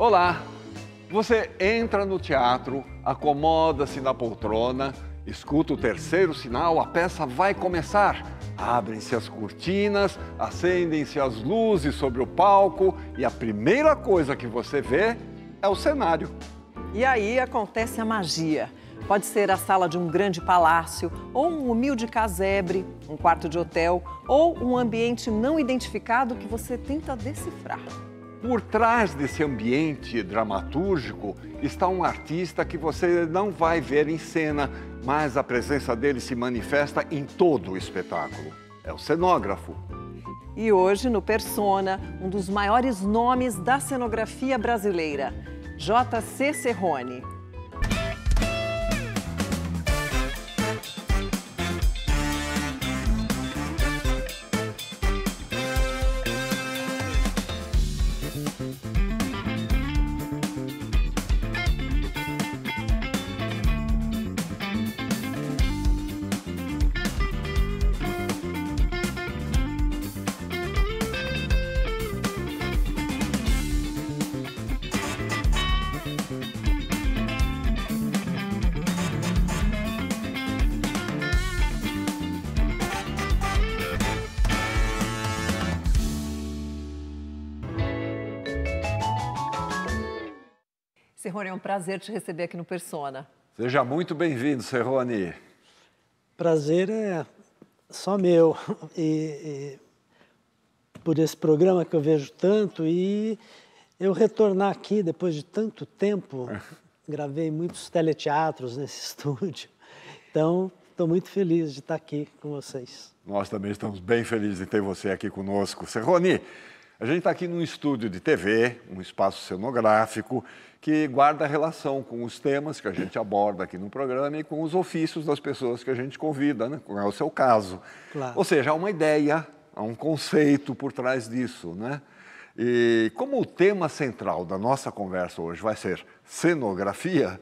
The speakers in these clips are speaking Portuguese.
Olá! Você entra no teatro, acomoda-se na poltrona, escuta o terceiro sinal, a peça vai começar. Abrem-se as cortinas, acendem-se as luzes sobre o palco e a primeira coisa que você vê é o cenário. E aí acontece a magia. Pode ser a sala de um grande palácio, ou um humilde casebre, um quarto de hotel, ou um ambiente não identificado que você tenta decifrar. Por trás desse ambiente dramatúrgico está um artista que você não vai ver em cena, mas a presença dele se manifesta em todo o espetáculo. É o cenógrafo. E hoje, no Persona, um dos maiores nomes da cenografia brasileira, J.C. Cerrone. Cerrone, é um prazer te receber aqui no Persona. Seja muito bem-vindo, Cerrone. Prazer é só meu. E por esse programa que eu vejo tanto e eu retornar aqui depois de tanto tempo, gravei muitos teleteatros nesse estúdio. Então, estou muito feliz de estar aqui com vocês. Nós também estamos bem felizes de ter você aqui conosco. Cerrone, a gente está aqui num estúdio de TV, um espaço cenográfico, que guarda relação com os temas que a gente aborda aqui no programa e com os ofícios das pessoas que a gente convida, né? Como é o seu caso. Claro. Ou seja, há uma ideia, há um conceito por trás disso, né? E como o tema central da nossa conversa hoje vai ser cenografia,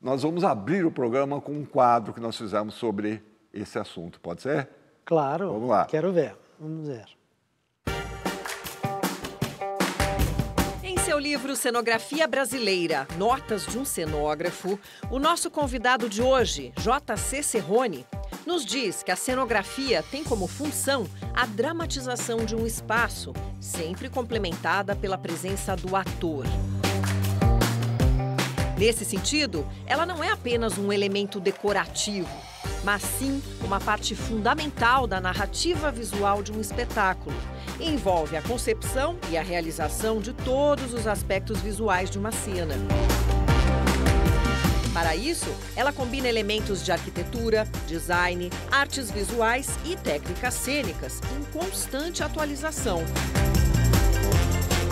nós vamos abrir o programa com um quadro que nós fizemos sobre esse assunto. Pode ser? Claro. Vamos lá. Quero ver. Vamos ver. Em seu livro Cenografia Brasileira, Notas de um Cenógrafo, o nosso convidado de hoje, J.C. Cerrone, nos diz que a cenografia tem como função a dramatização de um espaço, sempre complementada pela presença do ator. Nesse sentido, ela não é apenas um elemento decorativo, mas sim uma parte fundamental da narrativa visual de um espetáculo. Envolve a concepção e a realização de todos os aspectos visuais de uma cena. Para isso, ela combina elementos de arquitetura, design, artes visuais e técnicas cênicas em constante atualização,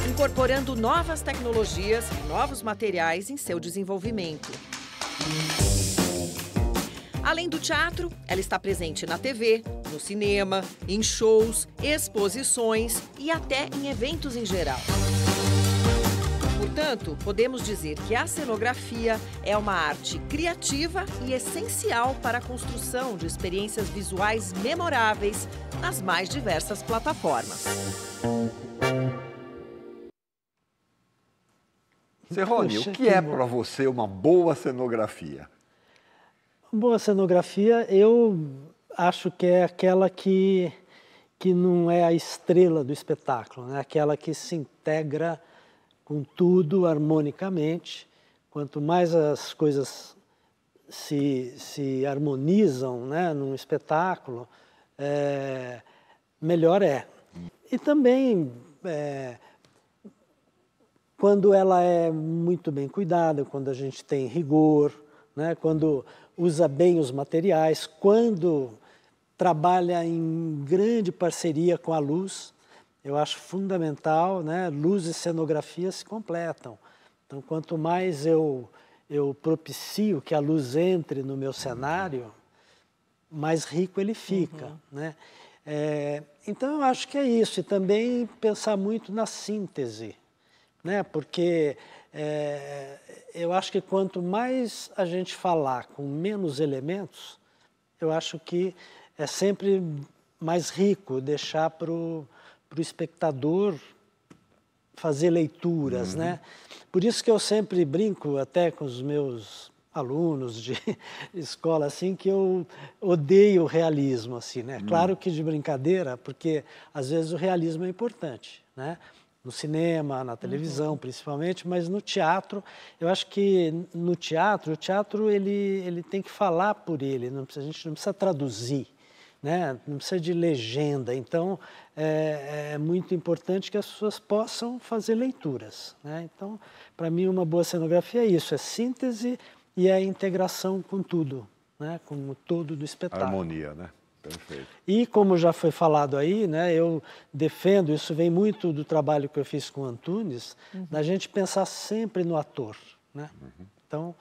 incorporando novas tecnologias e novos materiais em seu desenvolvimento. Além do teatro, ela está presente na TV, no cinema, em shows, exposições e até em eventos em geral. Portanto, podemos dizer que a cenografia é uma arte criativa e essencial para a construção de experiências visuais memoráveis nas mais diversas plataformas. Cerrone, o que é para você uma boa cenografia? Boa cenografia, eu acho que é aquela que não é a estrela do espetáculo, né? Aquela que se integra com tudo harmonicamente. Quanto mais as coisas se harmonizam, né, num espetáculo, melhor é. E também, quando ela é muito bem cuidada, quando a gente tem rigor, né, quando usa bem os materiais, quando trabalha em grande parceria com a luz, eu acho fundamental, né? Luz e cenografia se completam. Então, quanto mais eu propicio que a luz entre no meu cenário, mais rico ele fica, né? Então, eu acho que é isso. E também pensar muito na síntese, né? Porque eu acho que quanto mais a gente falar com menos elementos, eu acho que é sempre mais rico deixar para o espectador fazer leituras, né? Por isso que eu sempre brinco até com os meus alunos de escola, assim, que eu odeio o realismo, assim, né? Claro que de brincadeira, porque às vezes o realismo é importante, né? No cinema, na televisão, principalmente, mas no teatro, eu acho que no teatro, o teatro ele tem que falar por ele, a gente não precisa traduzir, né? Não precisa de legenda. Então, é muito importante que as pessoas possam fazer leituras, né? Então, para mim, uma boa cenografia é isso, é síntese e a integração com tudo, né? Com o todo do espetáculo. Harmonia, né? Perfeito. E como já foi falado aí, né, eu defendo, isso vem muito do trabalho que eu fiz com o Antunes, da gente pensar sempre no ator, né? Então,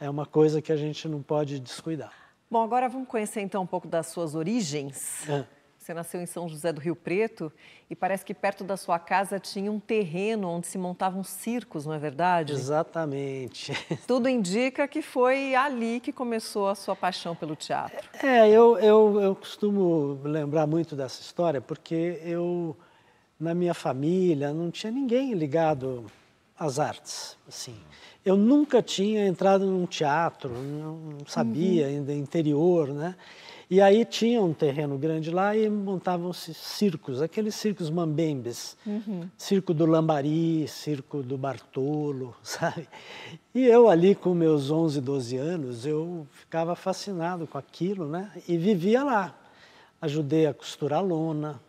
é uma coisa que a gente não pode descuidar. Bom, agora vamos conhecer então um pouco das suas origens. Você nasceu em São José do Rio Preto e parece que perto da sua casa tinha um terreno onde se montavam circos, não é verdade? Exatamente. Tudo indica que foi ali que começou a sua paixão pelo teatro. Eu costumo lembrar muito dessa história porque na minha família, não tinha ninguém ligado às artes, assim. Eu nunca tinha entrado num teatro, não sabia, ainda interior, né? E aí tinha um terreno grande lá e montavam-se circos, aqueles circos mambembes. Circo do Lambari, circo do Bartolo, sabe? E eu ali com meus 11, 12 anos, eu ficava fascinado com aquilo, né? E vivia lá. Ajudei a costurar lona,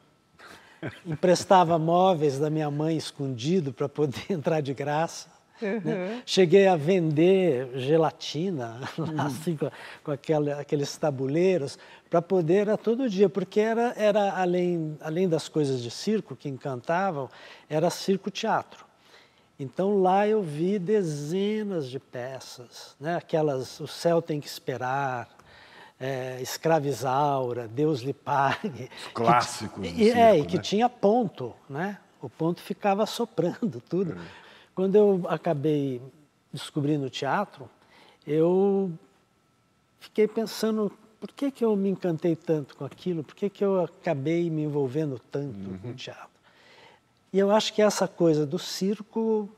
emprestava móveis da minha mãe escondido para poder entrar de graça. Né? Cheguei a vender gelatina, assim, com aqueles tabuleiros, para poder, era todo dia, porque era além das coisas de circo que encantavam, era circo-teatro. Então lá eu vi dezenas de peças, né? Aquelas O Céu Tem que Esperar, Escravizaura, Deus lhe pague. Os clássicos do circo, e que né? tinha ponto, né? O ponto ficava soprando tudo. Quando eu acabei descobrindo o teatro, eu fiquei pensando, por que eu me encantei tanto com aquilo? Por que eu acabei me envolvendo tanto com o teatro? E eu acho que essa coisa do circo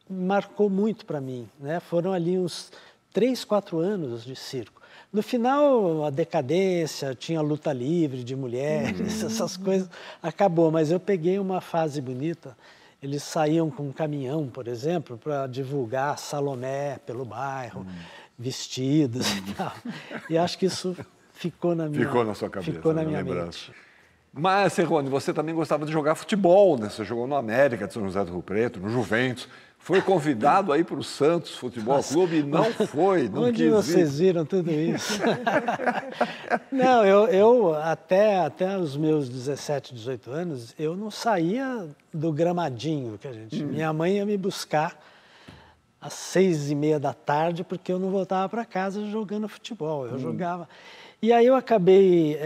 marcou muito para mim, né? Foram ali uns 3, 4 anos de circo. No final, a decadência, tinha luta livre de mulheres, essas coisas, acabou. Mas eu peguei uma fase bonita. Eles saíam com um caminhão, por exemplo, para divulgar Salomé pelo bairro, vestidos e tal. E acho que isso ficou na sua cabeça, ficou na minha lembrança. mente. Mas, Serrone, você também gostava de jogar futebol, né? Você jogou no América de São José do Rio Preto, no Juventus. Foi convidado aí para o Santos Futebol Clube e não foi, não Onde quis vocês viram tudo isso? Não, eu até os meus 17, 18 anos, eu não saía do gramadinho que a gente... Minha mãe ia me buscar às 6h30 da tarde, porque eu não voltava para casa jogando futebol, eu jogava. E aí eu acabei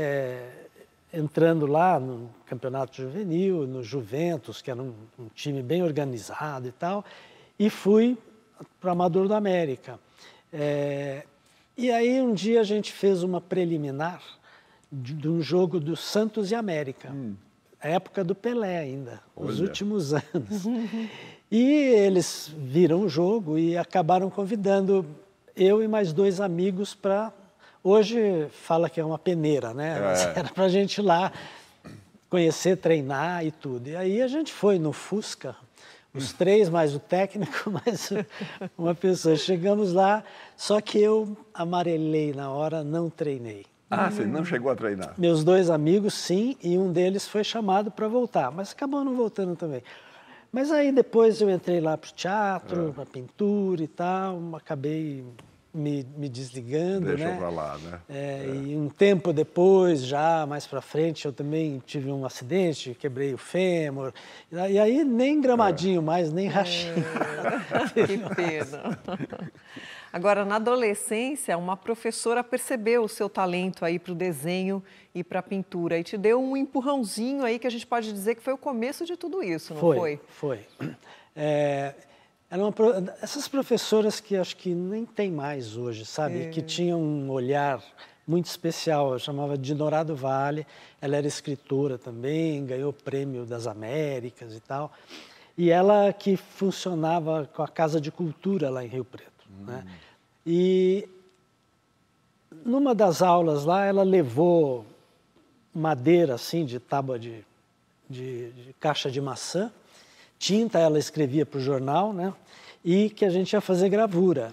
entrando lá no Campeonato Juvenil, no Juventus, que era um time bem organizado e tal, e fui para o Amador do América. E aí um dia a gente fez uma preliminar de um jogo do Santos e América, a época do Pelé ainda, os últimos anos. E eles viram o jogo e acabaram convidando eu e mais 2 amigos para... Hoje fala que é uma peneira, né? Mas era para a gente ir lá conhecer, treinar e tudo. E aí a gente foi no Fusca, os 3 mais o técnico, mais uma pessoa. Chegamos lá, só que eu amarelei na hora, não treinei. Ah, você não chegou a treinar? Meus 2 amigos, sim, e um deles foi chamado para voltar, mas acabou não voltando também. Mas aí depois eu entrei lá para o teatro, para pintura e tal, acabei me desligando, Deixa né? pra lá, né? E um tempo depois, já mais para frente, eu também tive um acidente, quebrei o fêmur. E aí nem gramadinho mais, nem rachinho. Que pena. Agora, na adolescência, uma professora percebeu o seu talento aí para o desenho e para a pintura e te deu um empurrãozinho aí que a gente pode dizer que foi o começo de tudo isso, não foi? Foi. Essas professoras que acho que nem tem mais hoje, sabe? Que tinham um olhar muito especial. Eu chamava de Dinorá do Vale. Ela era escritora também, ganhou o Prêmio das Américas e tal. E ela que funcionava com a Casa de Cultura lá em Rio Preto, né? E numa das aulas lá, ela levou madeira assim de tábua de caixa de maçã, tinta, ela escrevia para o jornal, né? E que a gente ia fazer gravura.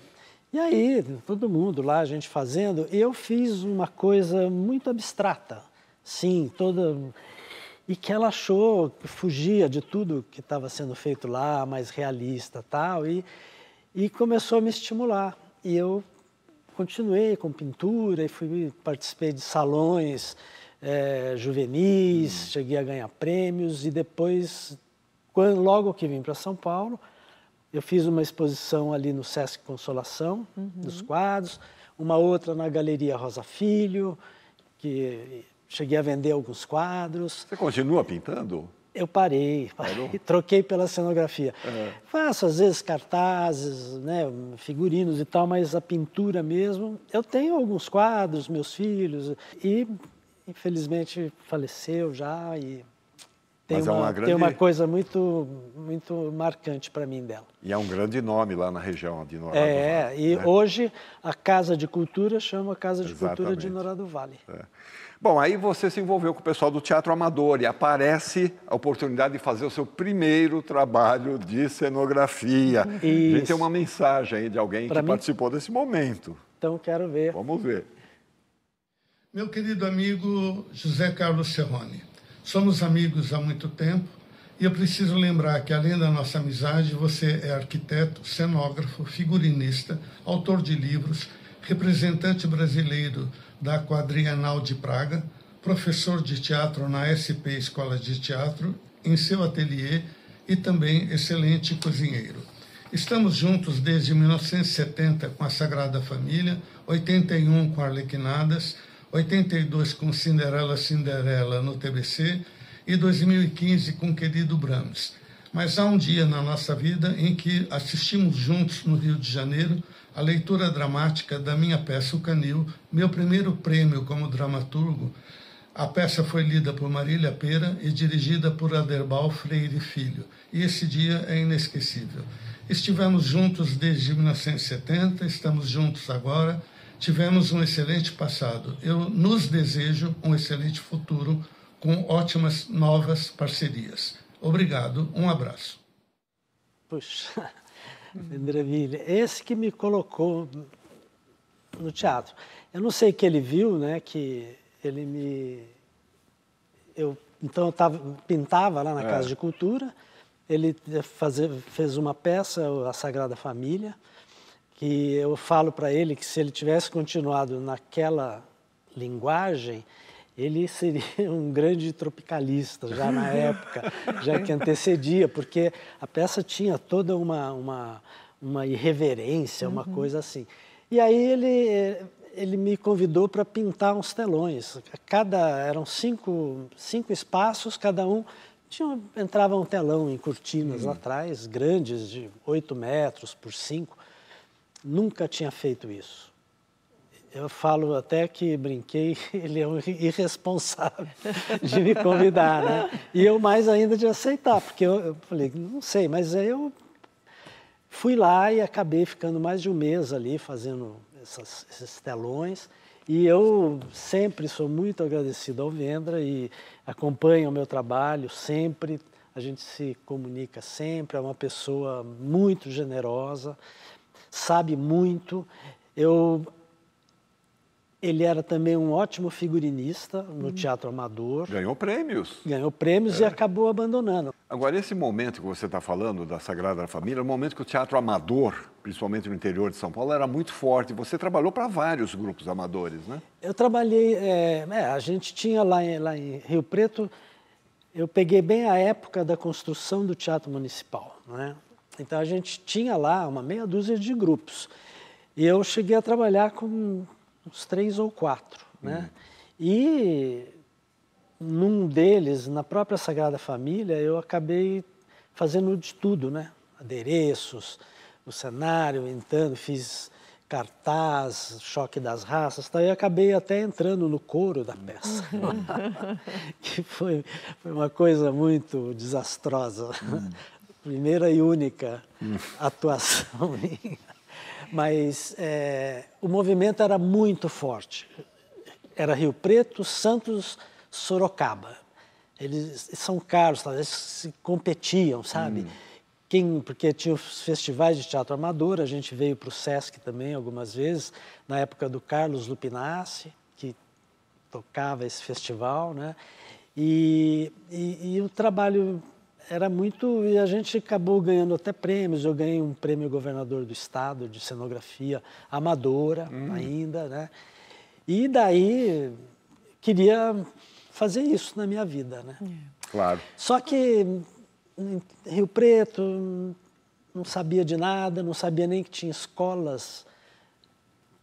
E aí, todo mundo lá, a gente fazendo, e eu fiz uma coisa muito abstrata, sim, toda... E que ela achou que fugia de tudo que estava sendo feito lá, mais realista tal, e começou a me estimular. E eu continuei com pintura, e participei de salões juvenis, cheguei a ganhar prêmios, e depois, logo que vim para São Paulo, eu fiz uma exposição ali no Sesc Consolação, dos quadros, uma outra na Galeria Rosa Filho, que cheguei a vender alguns quadros. Você continua pintando? Eu parei, troquei pela cenografia. Faço, às vezes, cartazes, né, figurinos e tal, mas a pintura mesmo... Eu tenho alguns quadros, meus filhos, e infelizmente faleceu já, e tem uma coisa muito, muito marcante para mim dela. E é um grande nome lá na região de Norado Vale. E hoje a Casa de Cultura chama Casa de Cultura de Norado Vale. Bom, aí você se envolveu com o pessoal do Teatro Amador e aparece a oportunidade de fazer o seu primeiro trabalho de cenografia. Isso. A gente tem uma mensagem aí de alguém que participou desse momento. Então, quero ver. Vamos ver. Meu querido amigo José Carlos Serrone, somos amigos há muito tempo e eu preciso lembrar que, além da nossa amizade, você é arquiteto, cenógrafo, figurinista, autor de livros, representante brasileiro da Quadrienal de Praga, professor de teatro na SP Escola de Teatro, em seu ateliê e também excelente cozinheiro. Estamos juntos desde 1970 com a Sagrada Família, 81 com Arlequinadas, 82 com Cinderela no TBC e 2015 com Querido Brahms. Mas há um dia na nossa vida em que assistimos juntos no Rio de Janeiro a leitura dramática da minha peça O Canil, meu primeiro prêmio como dramaturgo. A peça foi lida por Marília Pera e dirigida por Aderbal Freire Filho. E esse dia é inesquecível. Estivemos juntos desde 1970, estamos juntos agora. Tivemos um excelente passado. Eu nos desejo um excelente futuro com ótimas novas parcerias. Obrigado, um abraço. Puxa, maravilha. Esse que me colocou no teatro. Eu não sei o que ele viu, né, que ele me... Então eu pintava lá na Casa de Cultura, ele fez uma peça, A Sagrada Família, que eu falo para ele que se ele tivesse continuado naquela linguagem, ele seria um grande tropicalista já na época, já que antecedia, porque a peça tinha toda uma irreverência, uma coisa assim. E aí ele me convidou para pintar uns telões. Eram cinco espaços, cada um entrava um telão em cortinas lá atrás, grandes, de 8 metros por 5. Nunca tinha feito isso. Eu falo até que brinquei, ele é um irresponsável de me convidar, né? E eu mais ainda de aceitar, porque eu falei, não sei, mas aí eu fui lá e acabei ficando mais de um mês ali fazendo esses telões. E eu sempre sou muito agradecido ao Vendra e acompanho o meu trabalho sempre, a gente se comunica sempre, é uma pessoa muito generosa, sabe muito. Ele era também um ótimo figurinista no Teatro Amador. Ganhou prêmios. Ganhou prêmios e acabou abandonando. Agora, esse momento que você está falando da Sagrada Família, é um momento que o Teatro Amador, principalmente no interior de São Paulo, era muito forte. Você trabalhou para vários grupos amadores, né? Eu trabalhei... a gente tinha lá em Rio Preto, eu peguei bem a época da construção do Teatro Municipal, né? Então, a gente tinha lá uma meia dúzia de grupos. E eu cheguei a trabalhar com uns 3 ou 4, né? E num deles, na própria Sagrada Família, eu acabei fazendo de tudo, né? Adereços, o cenário, fiz cartaz, Choque das Raças, tal, e acabei até entrando no coro da peça, que foi uma coisa muito desastrosa. primeira e única atuação minha. Mas o movimento era muito forte. Era Rio Preto, Santos, Sorocaba. Eles, São Carlos, eles se competiam, sabe? Porque tinha os festivais de teatro amador, a gente veio para o Sesc também algumas vezes, na época do Carlos Lupinassi, que tocava esse festival, né? E o trabalho era muito... E a gente acabou ganhando até prêmios. Eu ganhei um prêmio governador do estado de cenografia amadora ainda, né? E daí queria fazer isso na minha vida, né? Claro. Só que em Rio Preto não sabia de nada, não sabia nem que tinha escolas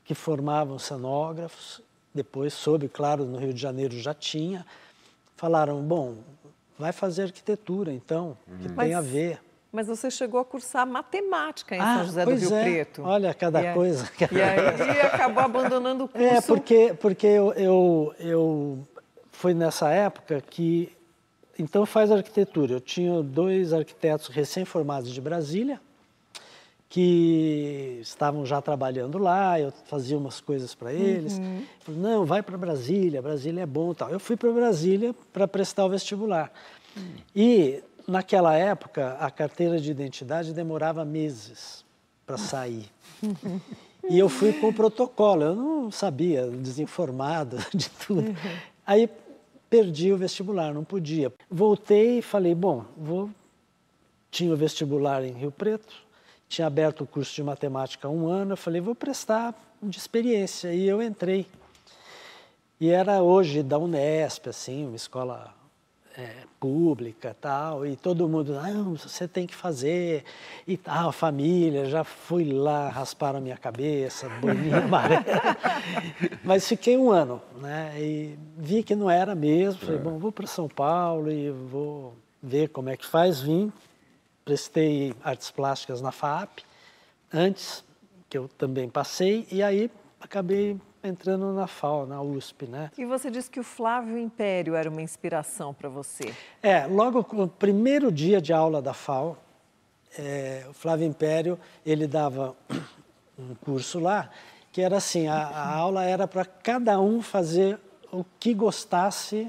que formavam cenógrafos. Depois soube, claro, no Rio de Janeiro já tinha. Falaram, bom, vai fazer arquitetura, então, que tem a ver. Mas você chegou a cursar matemática em São José do Rio Preto. Olha, cada coisa. E aí acabou abandonando o curso. Porque eu foi nessa época que... Então, faz arquitetura. Eu tinha 2 arquitetos recém-formados de Brasília, que estavam já trabalhando lá, eu fazia umas coisas para eles. Falei, não, vai para Brasília é bom e tal. Eu fui para Brasília para prestar o vestibular. E, naquela época, a carteira de identidade demorava meses para sair. E eu fui com o protocolo, eu não sabia, desinformado de tudo. Aí, perdi o vestibular, não podia. Voltei e falei, bom, tinha o vestibular em Rio Preto, tinha aberto o curso de matemática há 1 ano, eu falei, vou prestar de experiência. E eu entrei. E era hoje da Unesp, assim, uma escola pública e tal, e todo mundo, não, você tem que fazer, e tal, família, já fui lá, rasparam a minha cabeça, boninha amarela. Mas fiquei 1 ano, né, e vi que não era mesmo, falei, bom, vou para São Paulo e vou ver como é que faz, vim, prestei artes plásticas na FAAP, antes, que eu também passei, e aí acabei entrando na FAO, na USP, né? E você disse que o Flávio Império era uma inspiração para você. Logo no primeiro dia de aula da FAO, o Flávio Império, ele dava um curso lá, que era assim, a aula era para cada um fazer o que gostasse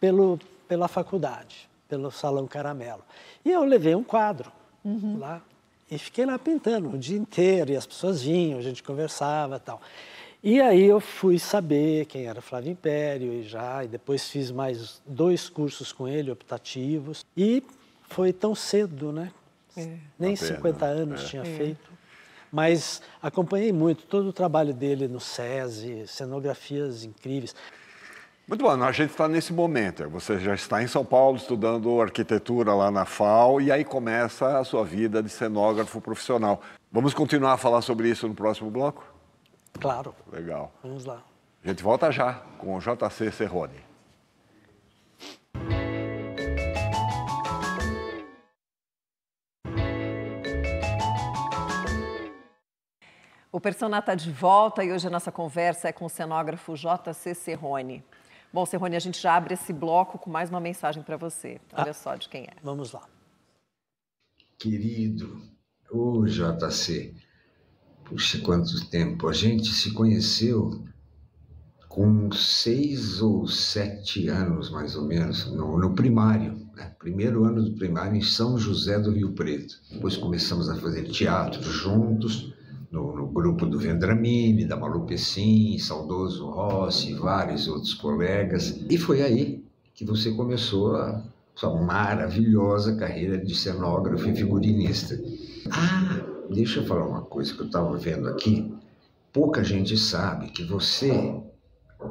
pela faculdade, pelo Salão Caramelo. E eu levei um quadro lá, e fiquei lá pintando o dia inteiro, e as pessoas vinham, a gente conversava e tal. E aí eu fui saber quem era Flávio Império, e depois fiz mais 2 cursos com ele, optativos. E foi tão cedo, né? Nem 50 anos tinha feito. Mas acompanhei muito todo o trabalho dele no SESI, cenografias incríveis. Muito bom, a gente está nesse momento. Você já está em São Paulo estudando arquitetura lá na FAO e aí começa a sua vida de cenógrafo profissional. Vamos continuar a falar sobre isso no próximo bloco? Claro. Legal. Vamos lá. A gente volta já com o JC Serrone. O Persona está de volta e hoje a nossa conversa é com o cenógrafo JC Serrone. Bom, Serrone, a gente já abre esse bloco com mais uma mensagem para você. Olha só de quem é. Vamos lá. Querido, ô JC, puxa, quanto tempo. A gente se conheceu com 6 ou 7 anos, mais ou menos, no primário, né? Primeiro ano do primário em São José do Rio Preto. Depois começamos a fazer teatro juntos, no grupo do Vendramini, da Malu Pessim, saudoso Rossi, vários outros colegas. E foi aí que você começou a sua maravilhosa carreira de cenógrafo e figurinista. Deixa eu falar uma coisa que eu estava vendo aqui. Pouca gente sabe que você,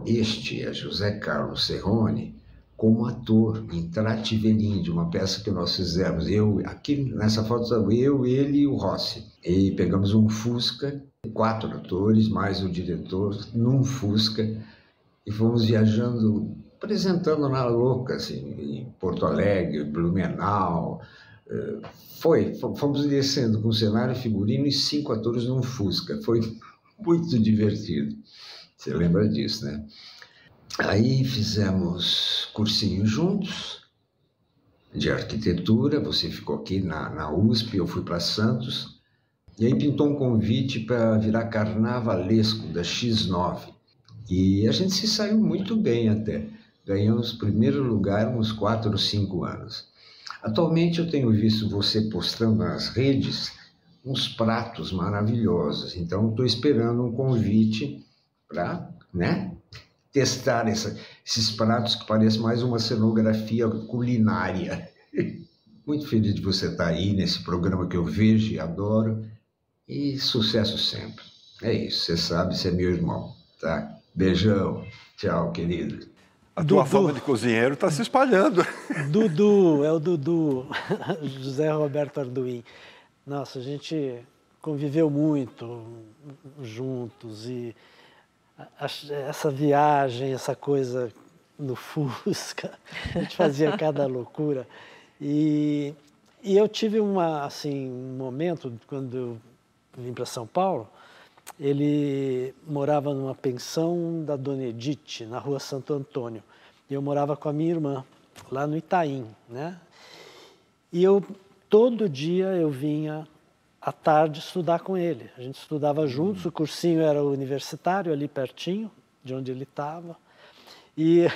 este é José Carlos Serrone, como ator em Trativelin, de uma peça que nós fizemos. Aqui nessa foto, ele e o Rossi. E pegamos um Fusca, 4 atores, mais o diretor, num Fusca, e fomos viajando, apresentando na louca, assim, em Porto Alegre, Blumenau. Fomos descendo com cenário, figurino e 5 atores num Fusca. Foi muito divertido. Você lembra disso, né? Aí fizemos cursinho juntos de arquitetura, você ficou aqui na USP, eu fui para Santos, e aí pintou um convite para virar carnavalesco da X9. E a gente se saiu muito bem até. Ganhamos primeiro lugar uns 4 ou 5 anos. Atualmente eu tenho visto você postando nas redes uns pratos maravilhosos. Então estou esperando um convite para, né, testar esses pratos que parecem mais uma cenografia culinária. Muito feliz de você estar aí nesse programa que eu vejo e adoro. E sucesso sempre. É isso, você sabe, você é meu irmão, tá? Beijão. Tchau, querido. A tua fama de cozinheiro está se espalhando. Dudu, é o Dudu, José Roberto Arduin. Nossa, a gente conviveu muito juntos e essa viagem, essa coisa no Fusca, a gente fazia cada loucura. E eu tive um momento, quando eu vim para São Paulo, ele morava numa pensão da Dona Edith, na rua Santo Antônio. E eu morava com a minha irmã, lá no Itaim, né? E todo dia eu vinha à tarde estudar com ele. A gente estudava juntos, o cursinho era universitário, ali pertinho, de onde ele estava. E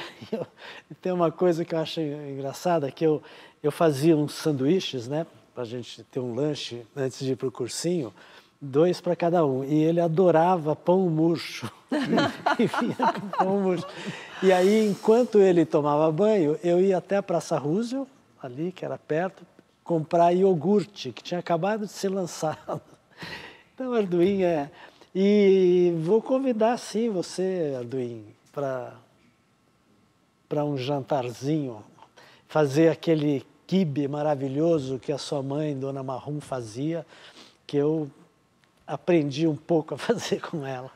tem uma coisa que eu acho engraçada, que eu fazia uns sanduíches, né? Para a gente ter um lanche antes de ir para o cursinho, 2 para cada um. E ele adorava pão murcho. E vinha com pão murcho. E aí, enquanto ele tomava banho, eu ia até a Praça Roosevelt, ali, que era perto, comprar iogurte, que tinha acabado de ser lançado. Então, Arduin E vou convidar, sim, você, Arduin, para um jantarzinho, fazer aquele quibe maravilhoso que a sua mãe, Dona Marrum, fazia, que eu aprendi um pouco a fazer com ela.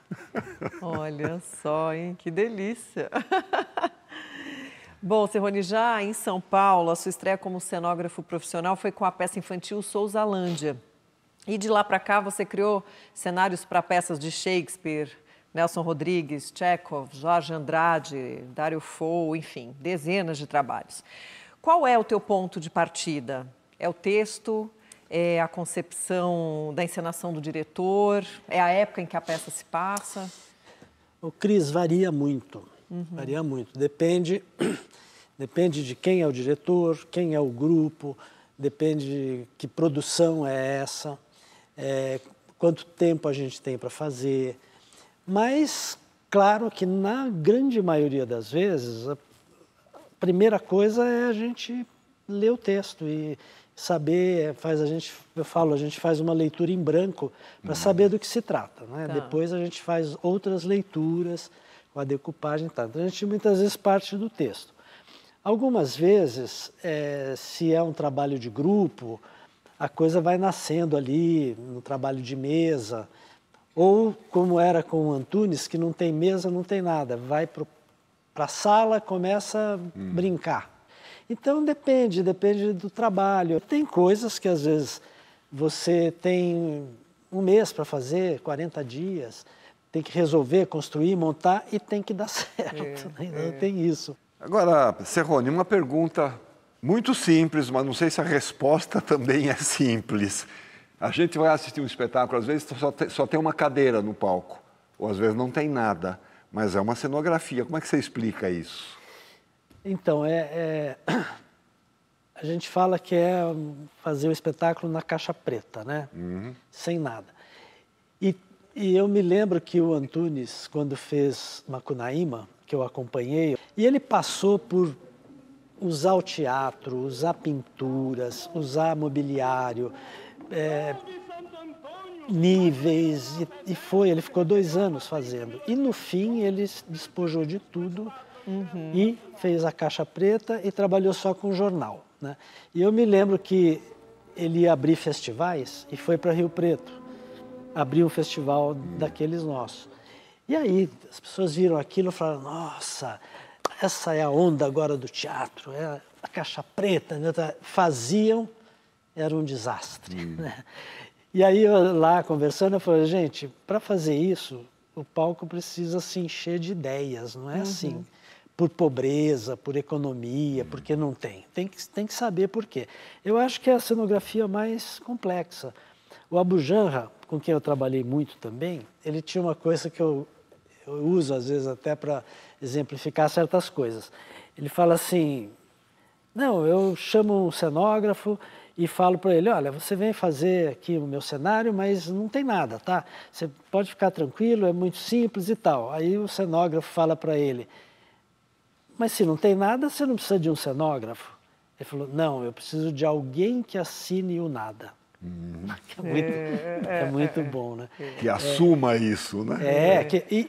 Olha só, hein? Que delícia! Bom, Serrone, já em São Paulo, a sua estreia como cenógrafo profissional foi com a peça infantil Sousalândia. E de lá para cá você criou cenários para peças de Shakespeare, Nelson Rodrigues, Chekhov, Jorge Andrade, Dario Fo, enfim, dezenas de trabalhos. Qual é o teu ponto de partida? É o texto? É a concepção da encenação do diretor? É a época em que a peça se passa? O Cris, varia muito. Varia muito. Depende de quem é o diretor, quem é o grupo, depende de que produção é essa, quanto tempo a gente tem para fazer. Mas, claro que na grande maioria das vezes, a primeira coisa é a gente ler o texto e saber, a gente faz uma leitura em branco para saber do que se trata, né? Tá. Depois a gente faz outras leituras com a decupagem e tal. Então a gente muitas vezes parte do texto. Algumas vezes, se é um trabalho de grupo, a coisa vai nascendo ali no trabalho de mesa, ou como era com o Antunes, que não tem mesa, não tem nada, vai para a sala, começa a brincar. Então depende do trabalho. Tem coisas que às vezes você tem um mês para fazer, 40 dias, tem que resolver, construir, montar e tem que dar certo. Então tem isso. Agora, Serrone, uma pergunta muito simples, mas não sei se a resposta também é simples. A gente vai assistir um espetáculo, às vezes só tem uma cadeira no palco, ou às vezes não tem nada, mas é uma cenografia. Como é que você explica isso? Então, a gente fala que é fazer o espetáculo na caixa preta, né? Sem nada. E eu me lembro que o Antunes, quando fez Macunaíma, que eu acompanhei, e ele passou por usar o teatro, usar pinturas, usar mobiliário, níveis, ele ficou 2 anos fazendo. E no fim ele despojou de tudo e fez a caixa preta e trabalhou só com jornal, né? E eu me lembro que ele ia abrir festivais e foi para Rio Preto, abriu um festival daqueles nossos. E aí as pessoas viram aquilo e falaram, nossa, essa é a onda agora do teatro, é a caixa preta, né? Faziam, era um desastre, né? E aí eu, lá conversando, eu falei, gente, para fazer isso, o palco precisa se encher de ideias, não é assim. por pobreza, por economia, porque não tem. Tem que saber por quê. Eu acho que é a cenografia mais complexa. O Abu Janra, com quem eu trabalhei muito também, ele tinha uma coisa que eu uso às vezes até para exemplificar certas coisas. Ele fala assim, não, eu chamo um cenógrafo e falo para ele, olha, você vem fazer aqui o meu cenário, mas não tem nada, tá? Você pode ficar tranquilo, é muito simples e tal. Aí o cenógrafo fala para ele, mas se não tem nada, você não precisa de um cenógrafo? Ele falou, não, eu preciso de alguém que assine o nada. É muito bom, né? Que assuma isso, né?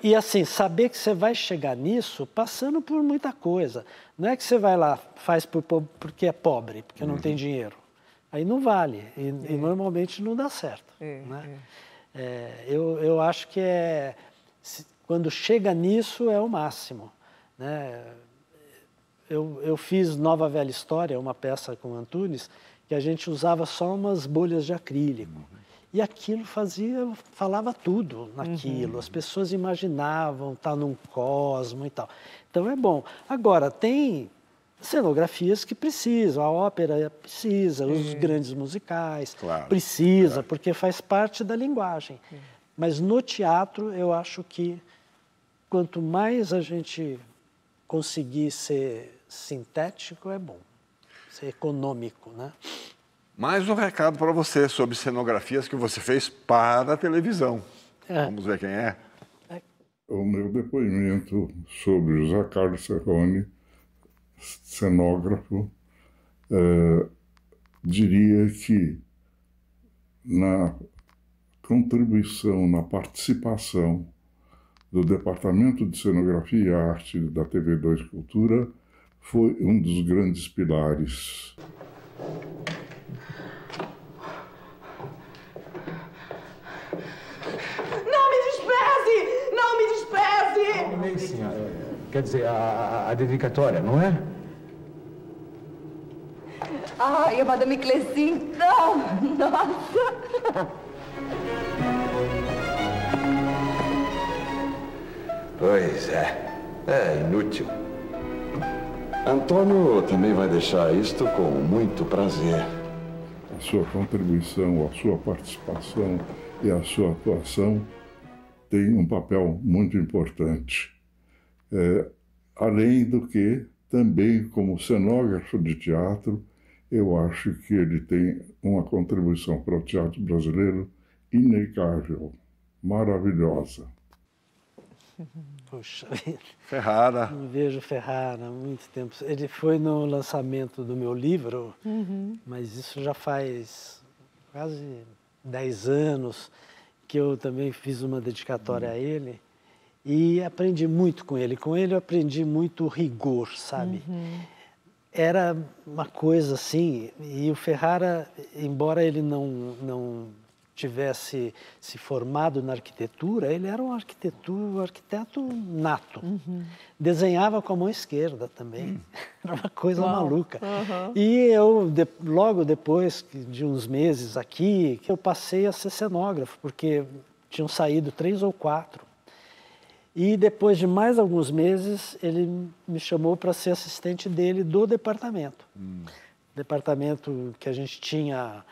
E assim, saber que você vai chegar nisso passando por muita coisa. Não é que você vai lá, faz porque é pobre, porque não tem dinheiro. Aí não vale, e normalmente não dá certo. Né? Eu acho que quando chega nisso é o máximo. Né? Eu fiz Nova Velha História, uma peça com o Antunes, que a gente usava só umas bolhas de acrílico. E aquilo falava tudo naquilo. As pessoas imaginavam estar num cosmo e tal. Então é bom. Agora, tem cenografias que precisam, a ópera precisa, os grandes musicais, precisa, porque faz parte da linguagem. Mas no teatro, eu acho que quanto mais a gente conseguir ser sintético, é bom. Ser econômico, né? Mais um recado para você sobre cenografias que você fez para a televisão. Vamos ver quem é? O meu depoimento sobre José Carlos Serrone, cenógrafo, diria que na contribuição, na participação do Departamento de Cenografia e Arte da TV2 Cultura, foi um dos grandes pilares. Não me despreze! Não me despreze! Amei, senhora. Quer dizer, a dedicatória, não é? Ai, a Madame Clecine, não! Nossa! Pois é inútil. Antônio também vai deixar isto com muito prazer. A sua contribuição, a sua participação e a sua atuação têm um papel muito importante. Além do que, também como cenógrafo de teatro, eu acho que ele tem uma contribuição para o teatro brasileiro inegável, maravilhosa. Puxa, Ferrara. não vejo Ferrara há muito tempo. Ele foi no lançamento do meu livro, mas isso já faz quase 10 anos que eu também fiz uma dedicatória a ele e aprendi muito com ele. Com ele eu aprendi muito rigor, sabe? Era uma coisa assim, e o Ferrara, embora ele não tivesse se formado na arquitetura, ele era um arquiteto nato. Desenhava com a mão esquerda também. Era uma coisa maluca. E eu, logo depois de uns meses aqui, eu passei a ser cenógrafo, porque tinham saído 3 ou 4. E depois de mais alguns meses, ele me chamou para ser assistente dele do departamento. Departamento que a gente tinha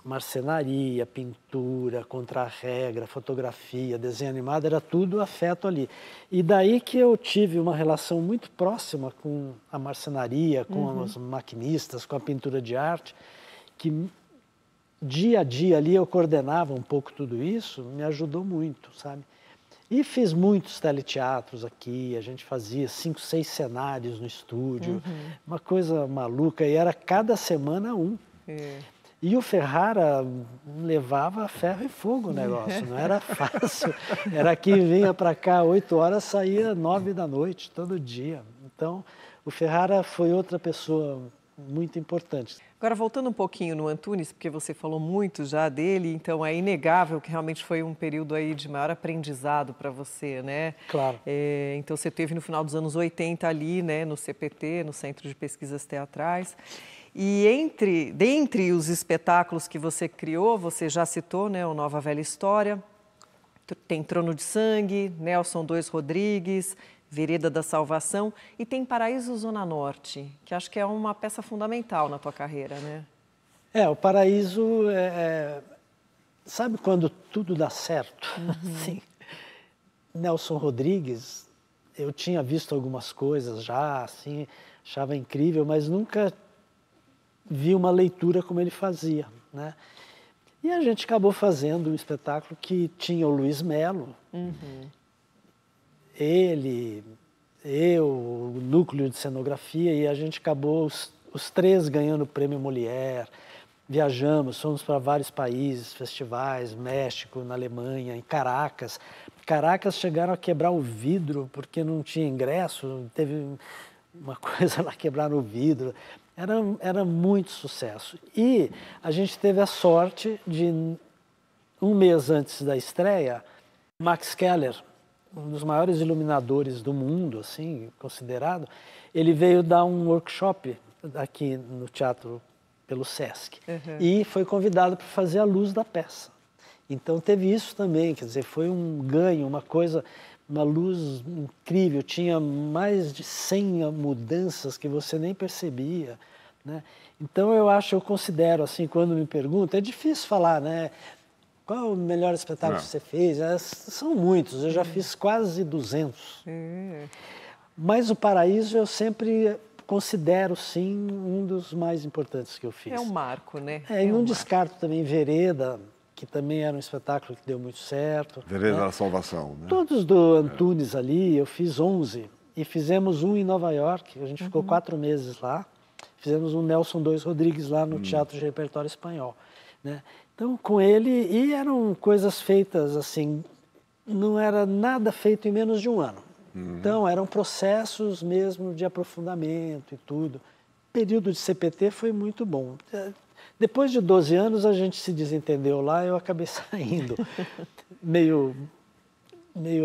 marcenaria, pintura, contra-regra, fotografia, desenho animado, era tudo afeto ali. E daí que eu tive uma relação muito próxima com a marcenaria, com os maquinistas, com a pintura de arte, que dia a dia ali eu coordenava um pouco tudo isso, me ajudou muito, sabe? E fiz muitos teleteatros aqui, a gente fazia 5, 6 cenários no estúdio, uma coisa maluca, e era cada semana um. E o Ferrara levava ferro e fogo o negócio, não era fácil. Era que vinha para cá 8 horas, saía 9 da noite, todo dia. Então, o Ferrara foi outra pessoa muito importante. Agora, voltando um pouquinho no Antunes, porque você falou muito já dele, então é inegável que realmente foi um período aí de maior aprendizado para você, né? Claro. Então, você teve no final dos anos 80 ali, né, no CPT, no Centro de Pesquisas Teatrais. E dentre os espetáculos que você criou, você já citou, né, o Nova Velha História, tem Trono de Sangue, Nelson II Rodrigues, Vereda da Salvação, e tem Paraíso Zona Norte, que acho que é uma peça fundamental na tua carreira, né? O Paraíso sabe quando tudo dá certo? Assim, Nelson Rodrigues, eu tinha visto algumas coisas já, assim, achava incrível, mas nunca vi uma leitura como ele fazia, né? E a gente acabou fazendo um espetáculo que tinha o Luiz Melo, ele, eu, o núcleo de cenografia, e a gente acabou os três ganhando o Prêmio Molière. Viajamos, fomos para vários países, festivais, México, na Alemanha, em Caracas. Caracas chegaram a quebrar o vidro porque não tinha ingresso, teve uma coisa lá, quebraram o vidro. Era muito sucesso. E a gente teve a sorte de, um mês antes da estreia, Max Keller, um dos maiores iluminadores do mundo, assim, considerado, ele veio dar um workshop aqui no Teatro pelo Sesc. E foi convidado para fazer a luz da peça. Então teve isso também, quer dizer, foi um ganho, uma coisa, uma luz incrível, tinha mais de 100 mudanças que você nem percebia, né? Então eu considero, assim, quando me perguntam, é difícil falar, né? Qual é o melhor espetáculo que você fez? São muitos, eu já fiz quase 200. Mas o Paraíso eu sempre considero, sim, um dos mais importantes que eu fiz. É um marco, né? E não descarto também Vereda, que também era um espetáculo que deu muito certo. Vereda da Salvação, né? Todos do Antunes ali, eu fiz 11. E fizemos um em Nova York, a gente ficou 4 meses lá. Fizemos um Nelson II Rodrigues lá no Teatro de Repertório Espanhol, né? Então, com ele, e eram coisas feitas assim, não era nada feito em menos de um ano. Então, eram processos mesmo de aprofundamento e tudo. O período de CPT foi muito bom. Depois de 12 anos, a gente se desentendeu lá, eu acabei saindo, meio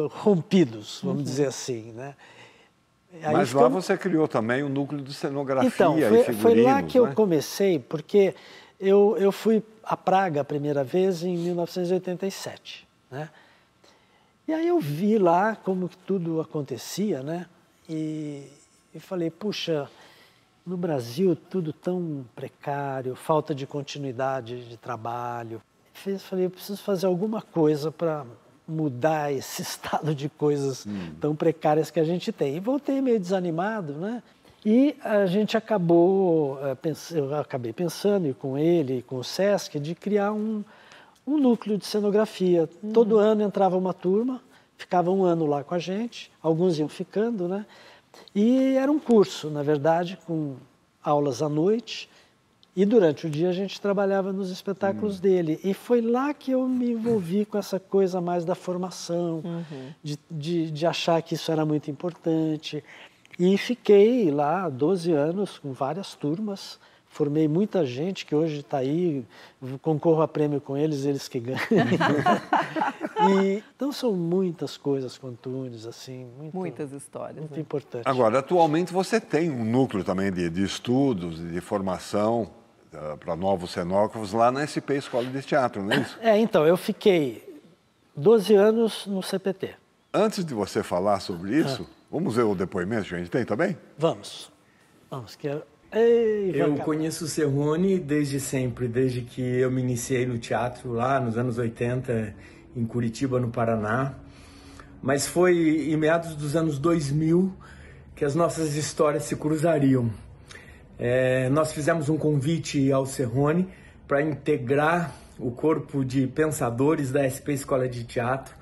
rompidos, vamos dizer assim, né? Aí Mas lá você criou também o núcleo de cenografia e figurinos, foi lá que eu comecei, porque eu fui a Praga a primeira vez em 1987, né? E aí eu vi lá como que tudo acontecia, né? E falei, puxa, no Brasil tudo tão precário, falta de continuidade de trabalho. Falei, eu preciso fazer alguma coisa para mudar esse estado de coisas tão precárias que a gente tem. E voltei meio desanimado, né? E a gente eu acabei pensando, e com ele, e com o Sesc, de criar um núcleo de cenografia. Todo ano entrava uma turma, ficava um ano lá com a gente, alguns iam ficando, né? E era um curso, na verdade, com aulas à noite, e durante o dia a gente trabalhava nos espetáculos dele. E foi lá que eu me envolvi com essa coisa mais da formação, de achar que isso era muito importante. E fiquei lá 12 anos com várias turmas, formei muita gente que hoje está aí, concorro a prêmio com eles, eles que ganham. Então são muitas coisas com Antunes, assim, muitas histórias. Muito importante. Agora, atualmente você tem um núcleo também de estudos, de formação para novos cenógrafos lá na SP Escola de Teatro, não é isso? Então, eu fiquei 12 anos no CPT. Antes de você falar sobre isso, vamos ver o depoimento que a gente tem também? Vamos. Eu conheço o Cerrone desde sempre, desde que eu me iniciei no teatro lá nos anos 80, em Curitiba, no Paraná. Mas foi em meados dos anos 2000 que as nossas histórias se cruzariam. Nós fizemos um convite ao Cerrone para integrar o corpo de pensadores da SP Escola de Teatro.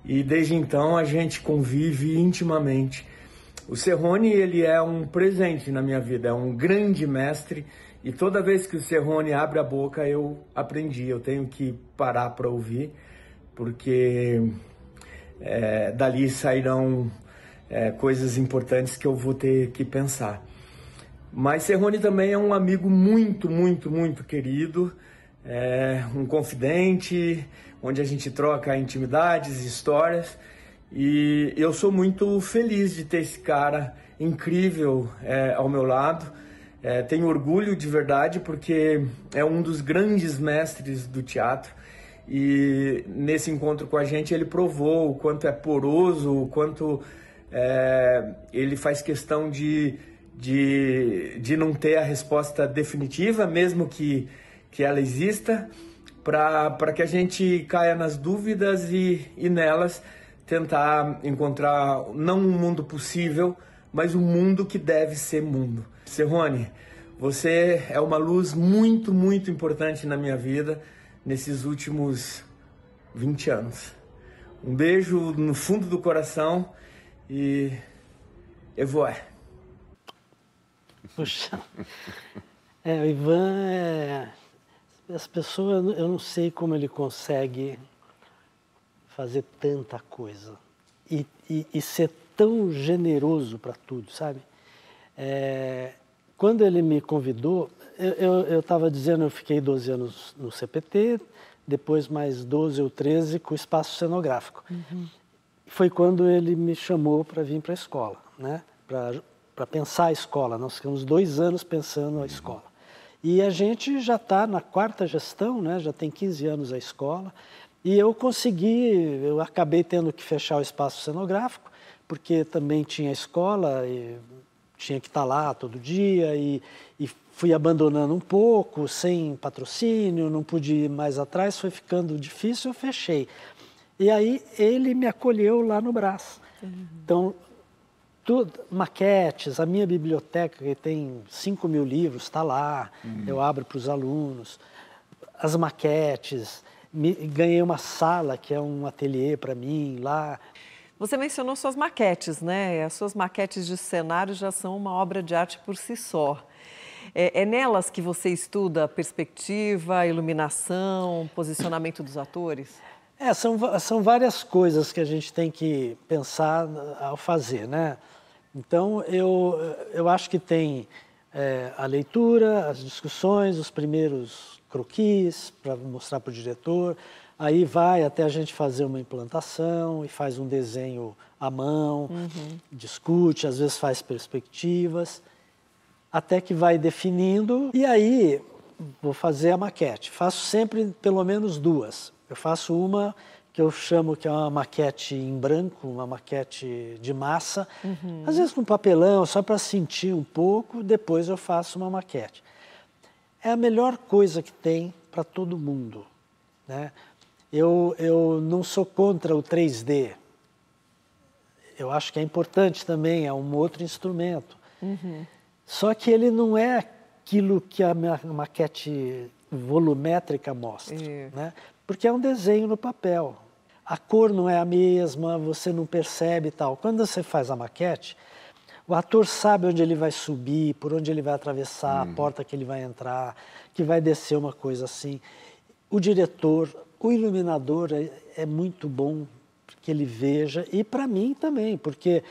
E desde então a gente convive intimamente. O Cerrone, ele é um presente na minha vida, é um grande mestre, e toda vez que o Cerrone abre a boca eu aprendi, eu tenho que parar para ouvir, porque dali sairão coisas importantes que eu vou ter que pensar. Mas Cerrone também é um amigo muito, muito, muito querido, um confidente, onde a gente troca intimidades, histórias, e eu sou muito feliz de ter esse cara incrível ao meu lado. Tenho orgulho de verdade, porque é um dos grandes mestres do teatro, e nesse encontro com a gente ele provou o quanto é poroso, o quanto Ele faz questão de não ter a resposta definitiva, mesmo que ela exista, para que a gente caia nas dúvidas e nelas tentar encontrar não um mundo possível, mas um mundo que deve ser mundo. Serrone, você é uma luz muito, muito importante na minha vida nesses últimos 20 anos. Um beijo no fundo do coração e evoé. Puxa, o Ivan as pessoas, eu não sei como ele consegue fazer tanta coisa e ser tão generoso para tudo, sabe? Quando ele me convidou, eu estava dizendo, eu fiquei 12 anos no CPT, depois mais 12 ou 13 com o espaço cenográfico. Uhum. Foi quando ele me chamou para vir para a escola, né? Para pensar a escola. Nós ficamos 2 anos pensando a escola. E a gente já está na 4ª gestão, né? Já tem 15 anos a escola. E eu acabei tendo que fechar o espaço cenográfico, porque também tinha escola, e tinha que estar lá todo dia, e fui abandonando um pouco, sem patrocínio, não pude ir mais atrás, foi ficando difícil, eu fechei. E aí ele me acolheu lá no Brás. Uhum. Então, maquetes, a minha biblioteca, que tem 5.000 livros, está lá, eu abro para os alunos, as maquetes, ganhei uma sala que é um ateliê para mim lá. Você mencionou suas maquetes, né? As suas maquetes de cenário já são uma obra de arte por si só. É nelas que você estuda a perspectiva, a iluminação, posicionamento dos atores? São várias coisas que a gente tem que pensar ao fazer, né? Então, eu acho que tem a leitura, as discussões, os primeiros croquis para mostrar para o diretor, aí vai até a gente fazer uma implantação e faz um desenho à mão, discute, às vezes faz perspectivas, até que vai definindo, e aí vou fazer a maquete. Faço sempre pelo menos 2. Eu faço uma que eu chamo que é uma maquete em branco, uma maquete de massa, às vezes com papelão, só para sentir um pouco, depois eu faço uma maquete. É a melhor coisa que tem para todo mundo, né? Eu não sou contra o 3D. Eu acho que é importante também, é um outro instrumento. Só que ele não é aquilo que a minha maquete volumétrica mostra, né? Porque é um desenho no papel. A cor não é a mesma, você não percebe e tal. Quando você faz a maquete, o ator sabe onde ele vai subir, por onde ele vai atravessar, a porta que ele vai entrar, que vai descer uma coisa assim. O diretor, o iluminador é muito bom que ele veja, e para mim também, porque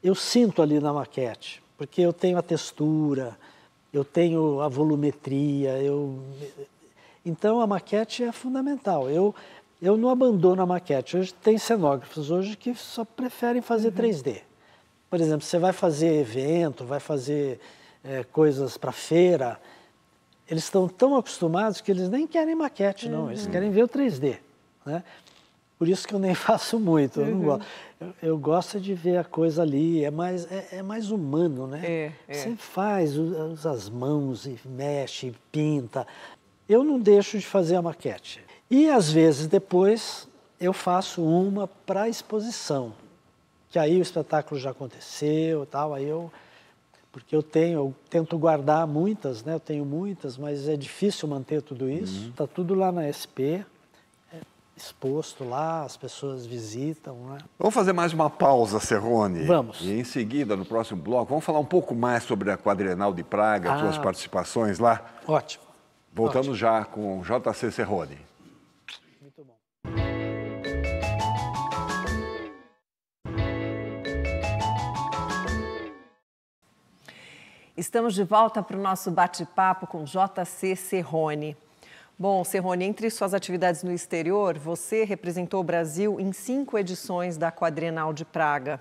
eu sinto ali na maquete, porque eu tenho a textura, eu tenho a volumetria, então a maquete é fundamental. Eu não abandono a maquete. Hoje tem cenógrafos hoje que só preferem fazer 3D. Por exemplo, você vai fazer evento, vai fazer coisas para feira, eles estão tão acostumados que eles nem querem maquete, não. Eles querem ver o 3D, né? Por isso que eu nem faço muito. Eu não gosto. Eu gosto de ver a coisa ali, é mais humano, né? Você faz, usa as mãos e mexe, pinta. Eu não deixo de fazer a maquete. E, às vezes, depois, eu faço uma para exposição. Que aí o espetáculo já aconteceu e tal, porque eu tento guardar muitas, né? Eu tenho muitas, mas é difícil manter tudo isso. Está tudo lá na SP, exposto lá, as pessoas visitam, né? Vamos fazer mais uma pausa, Serrone. Vamos. E em seguida, no próximo bloco, vamos falar um pouco mais sobre a Quadrienal de Praga, suas participações lá. Ótimo. Voltando já com JC Serrone. Muito bom. Estamos de volta para o nosso bate-papo com JC Serrone. Bom, Serrone, entre suas atividades no exterior, você representou o Brasil em 5 edições da Quadrienal de Praga.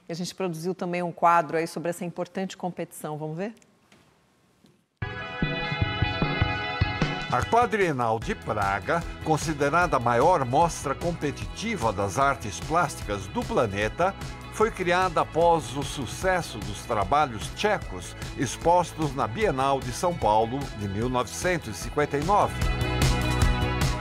E a gente produziu também um quadro aí sobre essa importante competição. Vamos ver? A Quadrienal de Praga, considerada a maior mostra competitiva das artes plásticas do planeta, foi criada após o sucesso dos trabalhos tchecos expostos na Bienal de São Paulo de 1959.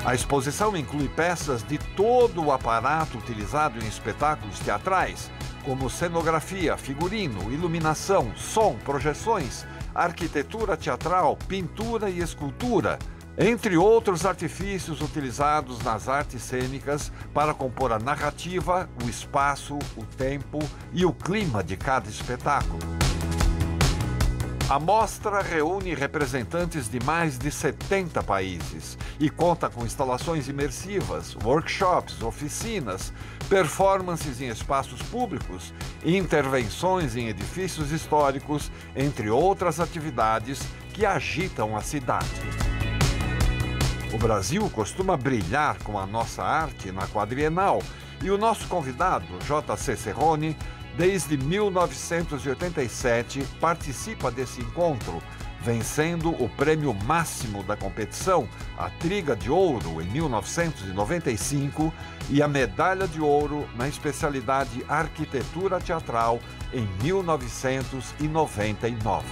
A exposição inclui peças de todo o aparato utilizado em espetáculos teatrais, como cenografia, figurino, iluminação, som, projeções, arquitetura teatral, pintura e escultura, entre outros artifícios utilizados nas artes cênicas para compor a narrativa, o espaço, o tempo e o clima de cada espetáculo. A mostra reúne representantes de mais de 70 países e conta com instalações imersivas, workshops, oficinas, performances em espaços públicos e intervenções em edifícios históricos, entre outras atividades que agitam a cidade. O Brasil costuma brilhar com a nossa arte na Quadrienal e o nosso convidado, J.C. Serroni, desde 1987 participa desse encontro, vencendo o prêmio máximo da competição, a Triga de Ouro, em 1995, e a Medalha de Ouro na especialidade Arquitetura Teatral, em 1999.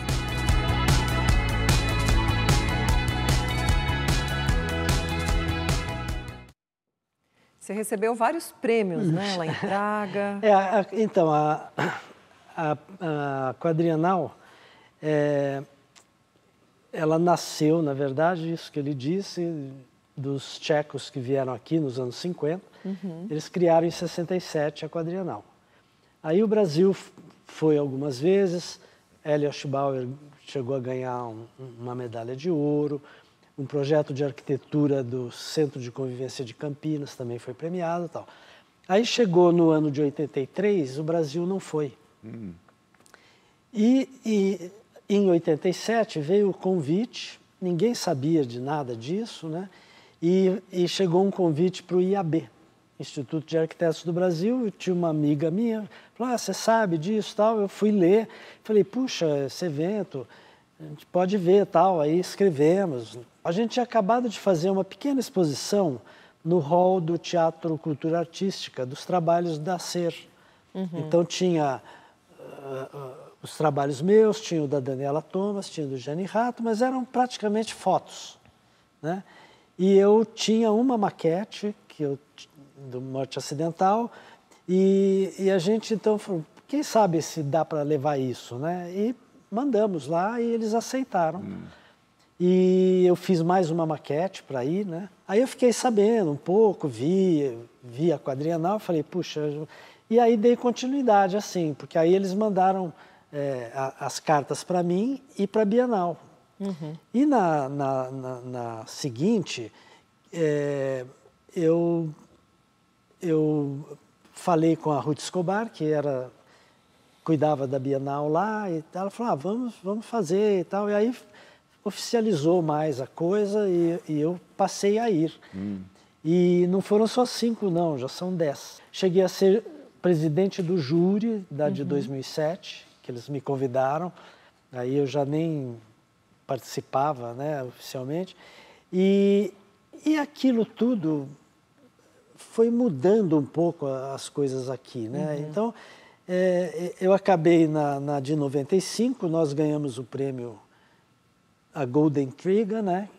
Você recebeu vários prêmios, né, lá em Praga. Então, a Quadrienal, ela nasceu, na verdade, isso que ele disse, dos tchecos que vieram aqui nos anos 50. Eles criaram em 67 a Quadrienal. Aí o Brasil foi algumas vezes, Elias Bauer chegou a ganhar uma medalha de ouro. Um projeto de arquitetura do Centro de Convivência de Campinas também foi premiado e tal. Aí chegou no ano de 83, o Brasil não foi. E em 87 veio o convite, ninguém sabia de nada disso, né? E chegou um convite para o IAB, Instituto de Arquitetos do Brasil. Eu tinha uma amiga minha, falou, você sabe disso e tal. Eu fui ler, falei, puxa, esse evento, a gente pode ver tal. Aí escrevemos. A gente tinha acabado de fazer uma pequena exposição no hall do Teatro Cultura Artística, dos trabalhos da SER. Então tinha os trabalhos meus, tinha o da Daniela Thomas, tinha o do Gianni Rato, mas eram praticamente fotos, né? E eu tinha uma maquete do Morte Acidental e a gente então falou, quem sabe se dá para levar isso, né? E mandamos lá e eles aceitaram. E eu fiz mais uma maquete para ir, né? Aí eu fiquei sabendo um pouco, vi a Quadrienal, falei, puxa... E aí dei continuidade, assim, porque aí eles mandaram as cartas para mim e para a Bienal. E na seguinte, eu falei com a Ruth Escobar, que cuidava da Bienal lá, e ela falou, vamos fazer e tal. E aí oficializou mais a coisa e eu passei a ir. E não foram só 5, não, já são 10. Cheguei a ser presidente do júri de 2007, que eles me convidaram. Aí eu já nem participava, né, oficialmente. E aquilo tudo foi mudando um pouco as coisas aqui, né? Então, eu acabei na de 95, nós ganhamos o prêmio a Golden Triga, né?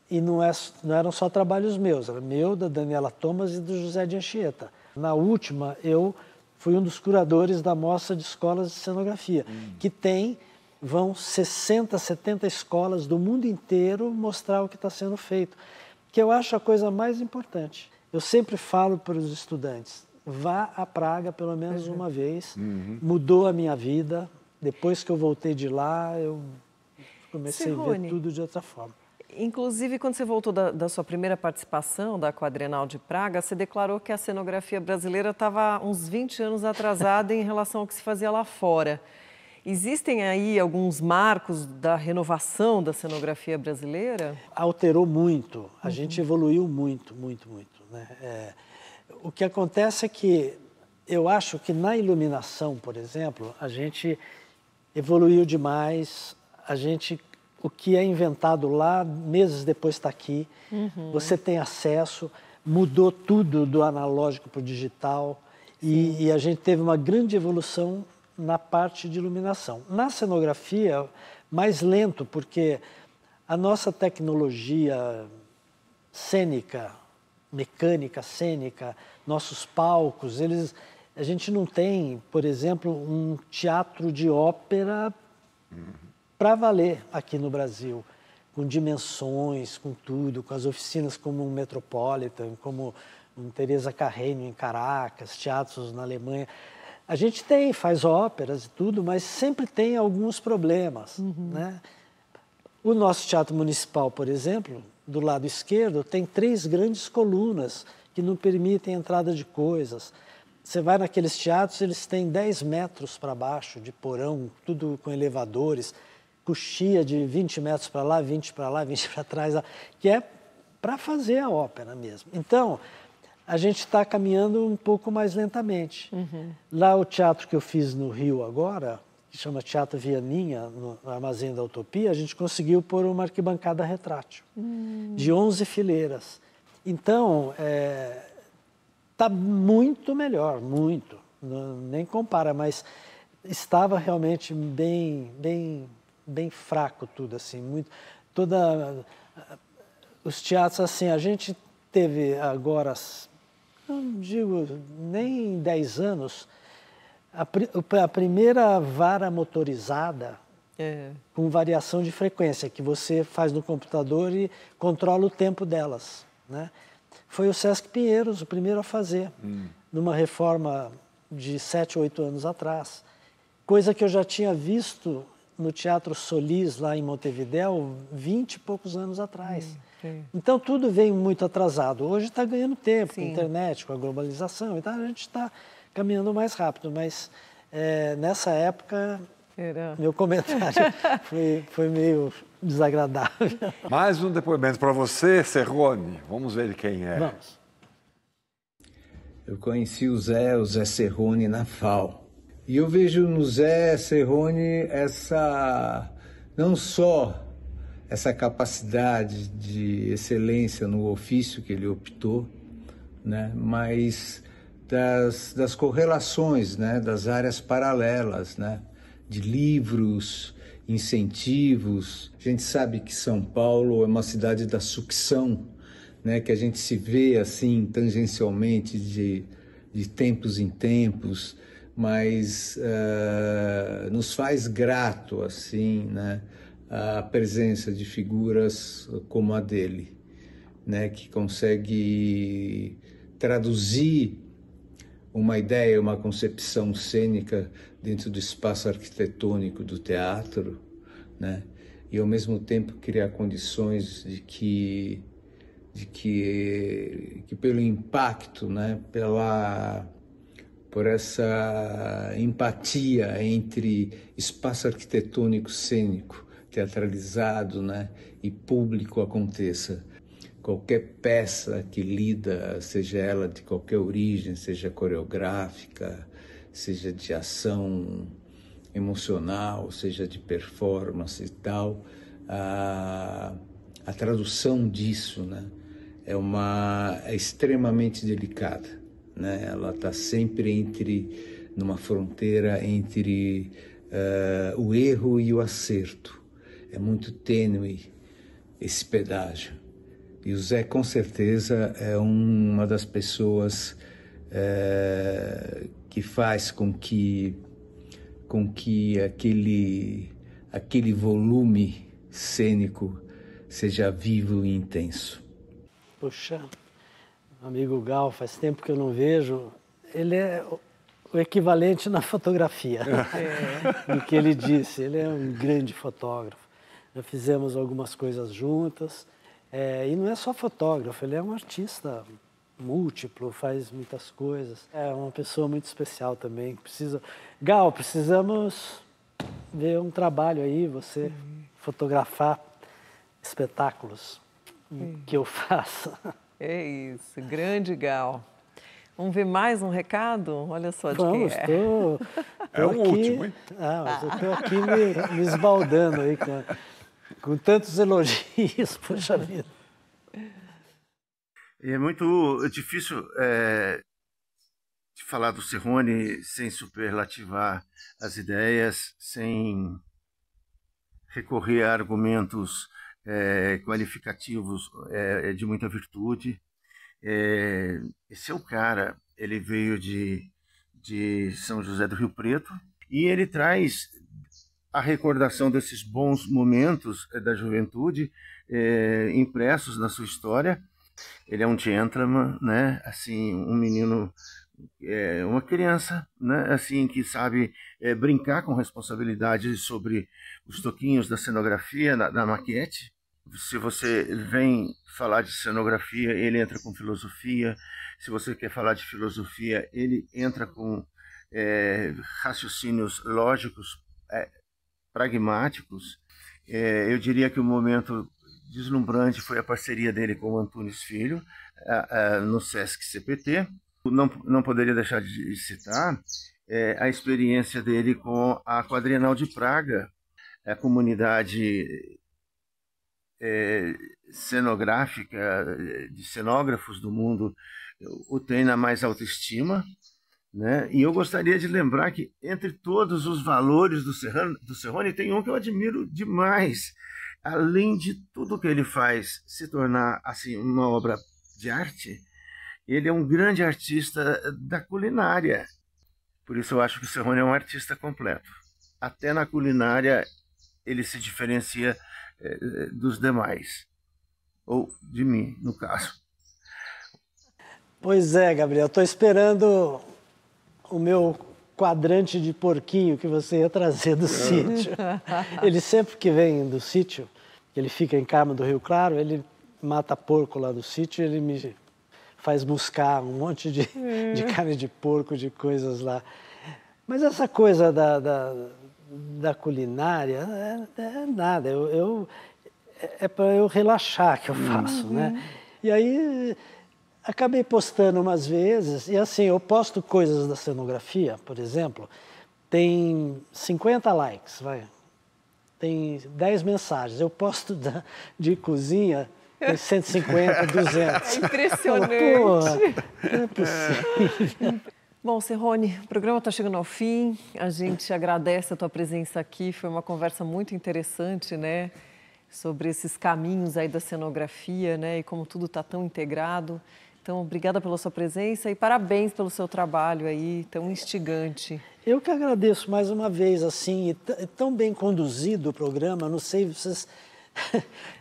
E não eram só trabalhos meus, era meu, da Daniela Thomas e do José de Anchieta. Na última, eu fui um dos curadores da Mostra de Escolas de Cenografia, que vão 60, 70 escolas do mundo inteiro mostrar o que está sendo feito, que eu acho a coisa mais importante. Eu sempre falo para os estudantes, vá a Praga pelo menos uma vez, mudou a minha vida, depois que eu voltei de lá, eu comecei a ver tudo de outra forma. Inclusive, quando você voltou da sua primeira participação da Quadrienal de Praga, você declarou que a cenografia brasileira estava uns 20 anos atrasada em relação ao que se fazia lá fora. Existem aí alguns marcos da renovação da cenografia brasileira? Alterou muito, a gente evoluiu muito, muito, muito, né? O que acontece é que eu acho que na iluminação, por exemplo, a gente evoluiu demais, o que é inventado lá, meses depois está aqui, você tem acesso, mudou tudo do analógico para o digital. E a gente teve uma grande evolução na parte de iluminação. Na cenografia, mais lento, porque a nossa tecnologia cênica, mecânica cênica, nossos palcos, a gente não tem, por exemplo, um teatro de ópera para valer aqui no Brasil, com dimensões, com tudo, com as oficinas como um Metropolitan, como um Teresa Carreño em Caracas, teatros na Alemanha. A gente faz óperas e tudo, mas sempre tem alguns problemas, né? O nosso Teatro Municipal, por exemplo, do lado esquerdo, tem 3 grandes colunas que não permitem a entrada de coisas. Você vai naqueles teatros, eles têm 10 metros para baixo de porão, tudo com elevadores, coxia de 20 metros para lá, 20 para lá, 20 para trás, que é para fazer a ópera mesmo. Então, a gente está caminhando um pouco mais lentamente. Lá o teatro que eu fiz no Rio agora, que chama Teatro Vianinha, no Armazém da Utopia, a gente conseguiu pôr uma arquibancada retrátil, de 11 fileiras. Então, está muito melhor, muito. Nem compara, mas estava realmente bem fraco tudo, assim. Os teatros, assim, a gente teve agora, não digo nem 10 anos, a primeira vara motorizada com variação de frequência, que você faz no computador e controla o tempo delas, né? Foi o Sesc Pinheiros o primeiro a fazer, numa reforma de 7, 8 anos atrás. Coisa que eu já tinha visto no Teatro Solis, lá em Montevidéu, 20 e poucos anos atrás. Então, tudo vem muito atrasado. Hoje está ganhando tempo, com a internet, com a globalização, então a gente está caminhando mais rápido, mas nessa época, meu comentário foi meio desagradável. Mais um depoimento para você, Cerrone. Vamos ver quem é. Vamos. Eu conheci o Zé Cerrone na FAO. E eu vejo no Zé Cerrone não só essa capacidade de excelência no ofício que ele optou, né, mas das correlações, né, das áreas paralelas, né, de livros, incentivos. A gente sabe que São Paulo é uma cidade da sucção, né, que a gente se vê assim tangencialmente de tempos em tempos, mas nos faz grato assim, né, a presença de figuras como a dele, né, que consegue traduzir uma ideia, uma concepção cênica dentro do espaço arquitetônico do teatro, né? E ao mesmo tempo criar condições de que pelo impacto, né? Por essa empatia entre espaço arquitetônico cênico teatralizado, né? E público aconteça. Qualquer peça que lida, seja ela de qualquer origem, seja coreográfica, seja de ação emocional, seja de performance e tal, a tradução disso, né, é extremamente delicada, né? Ela está sempre numa fronteira entre o erro e o acerto. É muito tênue esse pedágio. E o Zé, com certeza, é uma das pessoas que faz com que aquele volume cênico seja vivo e intenso. Puxa, amigo Gal, faz tempo que eu não vejo. Ele é o equivalente na fotografia do que ele disse. Ele é um grande fotógrafo. Já fizemos algumas coisas juntas. E não é só fotógrafo, ele é um artista múltiplo, faz muitas coisas. É uma pessoa muito especial também. Gal, precisamos ver um trabalho aí, você fotografar espetáculos que eu faça. É isso, grande Gal. Vamos ver mais um recado? Olha só de quem é. É o último, hein? Mas eu estou aqui me esbaldando aí com tantos elogios, poxa vida. É muito difícil de falar do Cerrone sem superlativar as ideias, sem recorrer a argumentos qualificativos de muita virtude. Esse é o cara, ele veio de São José do Rio Preto e ele traz a recordação desses bons momentos da juventude impressos na sua história. Ele é um gentleman, né? Assim, um menino, uma criança, né? Assim, que sabe brincar com responsabilidade sobre os toquinhos da cenografia, da maquete. Se você vem falar de cenografia, ele entra com filosofia. Se você quer falar de filosofia, ele entra com raciocínios lógicos, pragmáticos. Eu diria que o momento deslumbrante foi a parceria dele com o Antunes Filho no Sesc CPT. Não poderia deixar de citar a experiência dele com a Quadrienal de Praga, a comunidade cenográfica de cenógrafos do mundo o tem na mais alta estima, né? E eu gostaria de lembrar que entre todos os valores do Cerrone tem um que eu admiro demais. Além de tudo que ele faz se tornar assim uma obra de arte, ele é um grande artista da culinária. Por isso eu acho que o Cerrone é um artista completo. Até na culinária ele se diferencia dos demais, ou de mim, no caso. Pois é, Gabriel, estou esperando o meu quadrante de porquinho que você ia trazer do sítio. Ele sempre que vem do sítio, ele fica em Carmo do Rio Claro, ele mata porco lá do sítio, ele me faz buscar um monte de carne de porco, de coisas lá. Mas essa coisa da culinária é nada, é para eu relaxar que eu faço, né? E aí acabei postando umas vezes, e assim, eu posto coisas da cenografia, por exemplo, tem 50 likes, tem 10 mensagens. Eu posto de cozinha, tem 150, 200. É impressionante. Porra, não é possível. Bom, Cerrone, o programa está chegando ao fim. A gente agradece a tua presença aqui. Foi uma conversa muito interessante, né? Sobre esses caminhos aí da cenografia, né? E como tudo está tão integrado. Então, obrigada pela sua presença e parabéns pelo seu trabalho aí, tão instigante. Eu que agradeço mais uma vez, assim, tão bem conduzido o programa. Não sei, vocês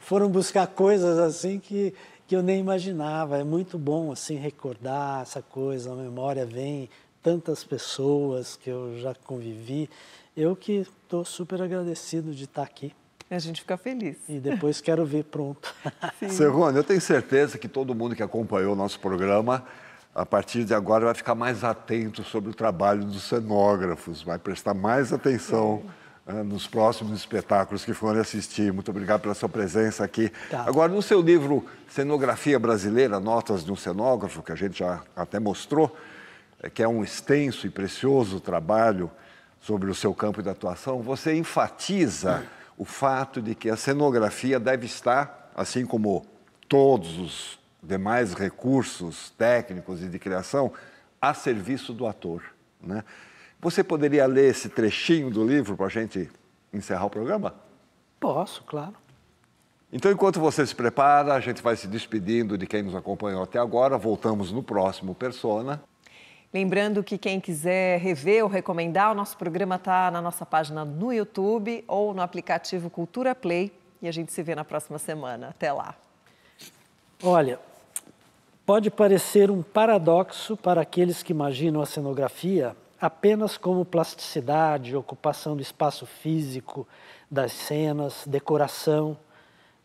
foram buscar coisas assim que eu nem imaginava. É muito bom, assim, recordar essa coisa, a memória vem, tantas pessoas que eu já convivi. Eu que estou super agradecido de estar aqui. A gente fica feliz. E depois quero ver pronto. Cerrone, eu tenho certeza que todo mundo que acompanhou o nosso programa, a partir de agora, vai ficar mais atento sobre o trabalho dos cenógrafos, vai prestar mais atenção nos próximos espetáculos que forem assistir. Muito obrigado pela sua presença aqui. Tá. Agora, no seu livro Cenografia Brasileira, Notas de um Cenógrafo, que a gente já até mostrou, que é um extenso e precioso trabalho sobre o seu campo de atuação, você enfatiza o fato de que a cenografia deve estar, assim como todos os demais recursos técnicos e de criação, a serviço do ator, né? Você poderia ler esse trechinho do livro para a gente encerrar o programa? Posso, claro. Então, enquanto você se prepara, a gente vai se despedindo de quem nos acompanhou até agora. Voltamos no próximo Persona. Lembrando que quem quiser rever ou recomendar, o nosso programa está na nossa página no YouTube ou no aplicativo Cultura Play. E a gente se vê na próxima semana. Até lá. Olha, pode parecer um paradoxo para aqueles que imaginam a cenografia apenas como plasticidade, ocupação do espaço físico das cenas, decoração.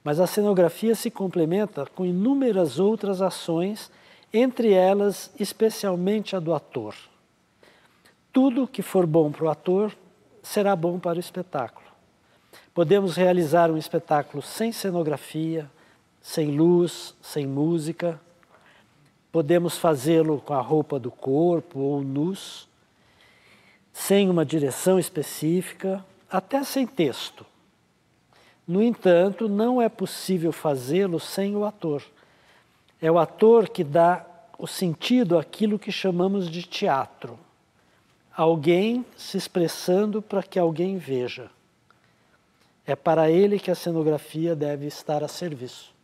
Mas a cenografia se complementa com inúmeras outras ações, entre elas, especialmente a do ator. Tudo que for bom para o ator será bom para o espetáculo. Podemos realizar um espetáculo sem cenografia, sem luz, sem música. Podemos fazê-lo com a roupa do corpo ou nus, sem uma direção específica, até sem texto. No entanto, não é possível fazê-lo sem o ator. É o ator que dá o sentido àquilo que chamamos de teatro. Alguém se expressando para que alguém veja. É para ele que a cenografia deve estar a serviço.